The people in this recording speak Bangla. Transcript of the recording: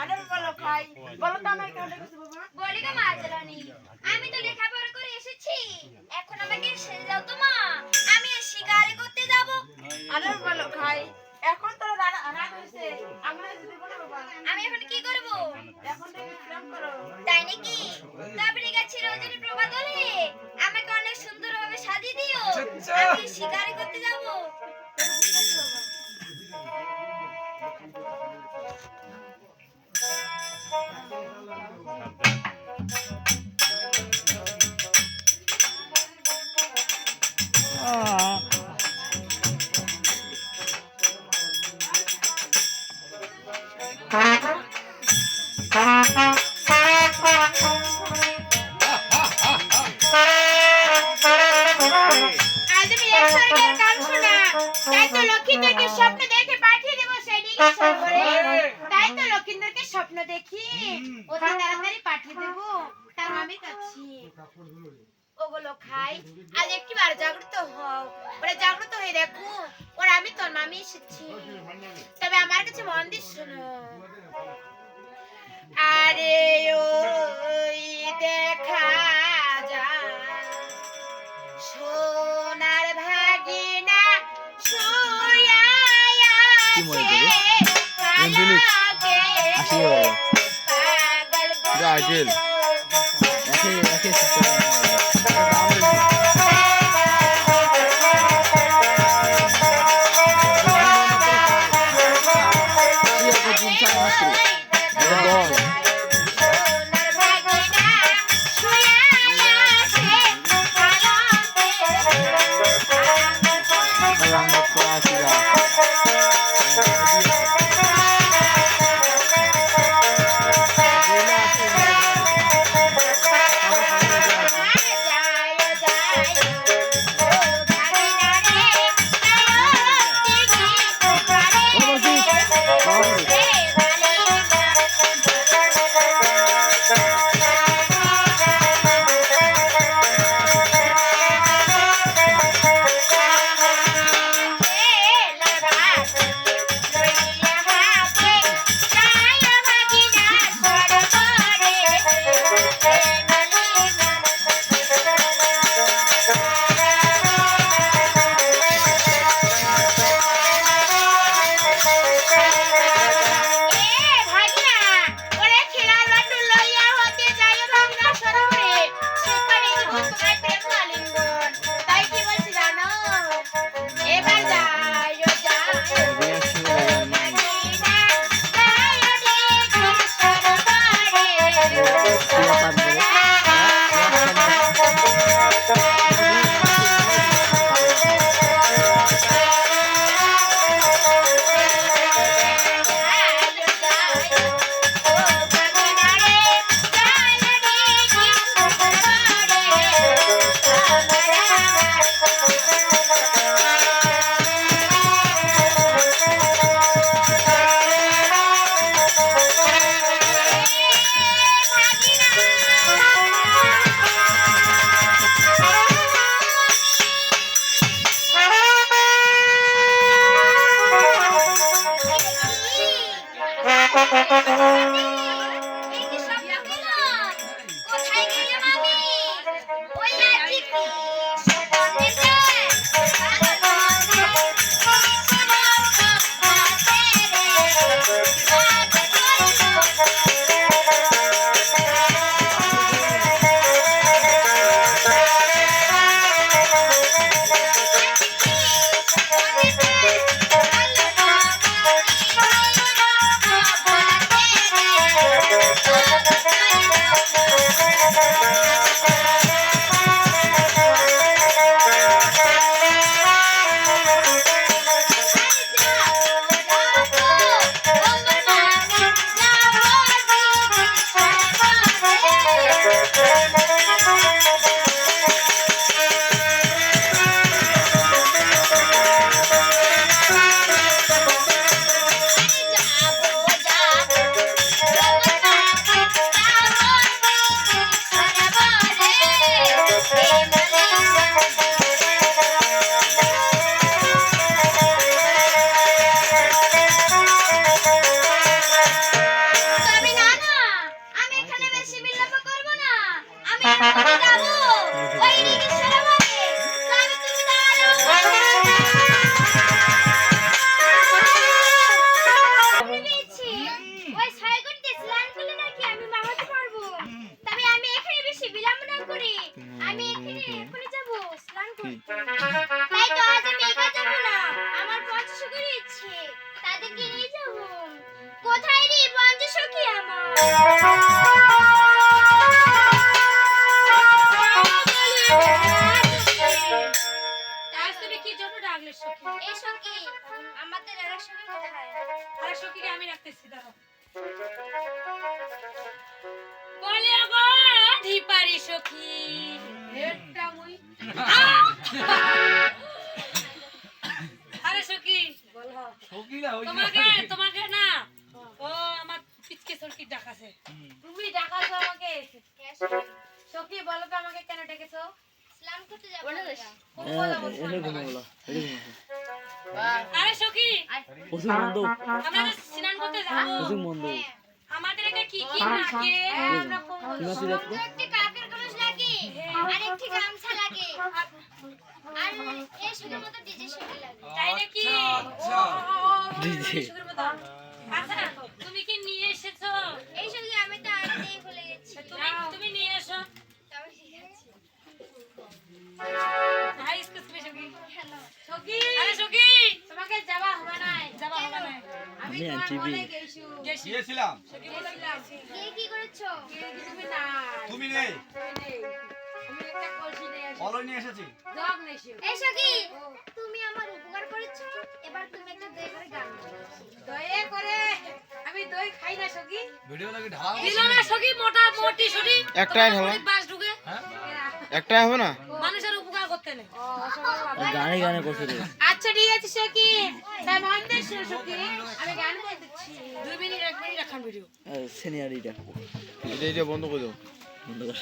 আরে বলো খাই বলো তো আমাকে কাটে কিছু বাবা বলি গো মা জানি আমি তো লেখাপড়া করে এসেছি এখন আমাকে সেজে দাও তো মা আমি শিকার করতে যাব আরে বলো খাই এখন তো রাত হইছে আমরা যদি বলো বাবা আমি এখন কি করব এখন তো বিশ্রাম করো তাই নাকি তবে ঠিক আছে রজনী প্রভাত হলে আমাকে অনেক সুন্দরভাবে সাজিয়ে দিও আমি শিকার করতে যাব তবে আমার কাছে মন দিয়ে শোনো আরে ওই দেখা যায় সোনার ভাগিনা শুয়া আছে থেকে নিয়ে যাব কোথায় রে বন্ধু সখী আমার আজ তুমি কি জন্য ডাকলে সখী? এই সখী আমাদের এরা সখী কোথায় আরে সখীকে আমি রাখতেছি দাঁড়াও। বলে গো ধিপারি সখী এটা মুই আরে সখী তোমাকে তোমাকে না ও আমার পিচকে সখী ডাকাছে। তুমি ডাকাছো আমাকে হ্যাঁ, সখী। সখী বলো তো আমাকে কেন ডেকেছো স্নান করতে যাব আরে সখী প্রচুর মন্দ আমরা যে স্নান করতে যাবো প্রচুর মন্দ আমাদেরকে কি কি লাগে? আমরা কোমল কি মাছ দেখো একটি কাকের কলস লাগে আর একটি গামছা লাগে আর এই সখীর মতো ডিজে সখী লাগে তাই নাকি? ডিজে সুখের মতো। আচ্ছা তুমি কি নিয়ে এসেছো? এই সখী আমি তো আনতেই ভুলে গেছি তুমি তুমি নিয়ে এসো। তবে ঠিক আছে হাই এক্সকিউজ মি সখী। হ্যালো সখী আরে সখী তোমাকে যাবা হবে না যাবা হবে না। আমি আমি তোমার টিভি মনে গেইছো গেছি। গিয়েছিলাম সখী গেছিলাম কে কি করেছো তুমি না তুমি নেই আমি একটা কলসি নিয়ে আসি ফলো নিয়ে এসেছি জগ নেছি এই সখী তুমি আমার উপকার করেছো এবার তুমি একটা দয়া করে গান গাও দয়া করে আমি দই খাই না সখী ভিডিও লাগে ঢালা দিল না সখী মোটা মোটি সখী একটাই ঢালা। বাস ঢুকে একটাই হবে না মানুষের উপকার করতে নেই। গানে গানে করছে রে আচ্ছা ঠিক আছে সখী তাই মন দে সখী আমি গান গাই দিচ্ছি 2 মিনিট 1 মিনিট রাখান ভিডিও সিনিয়র এটা বন্ধ করে দাও বন্ধ কর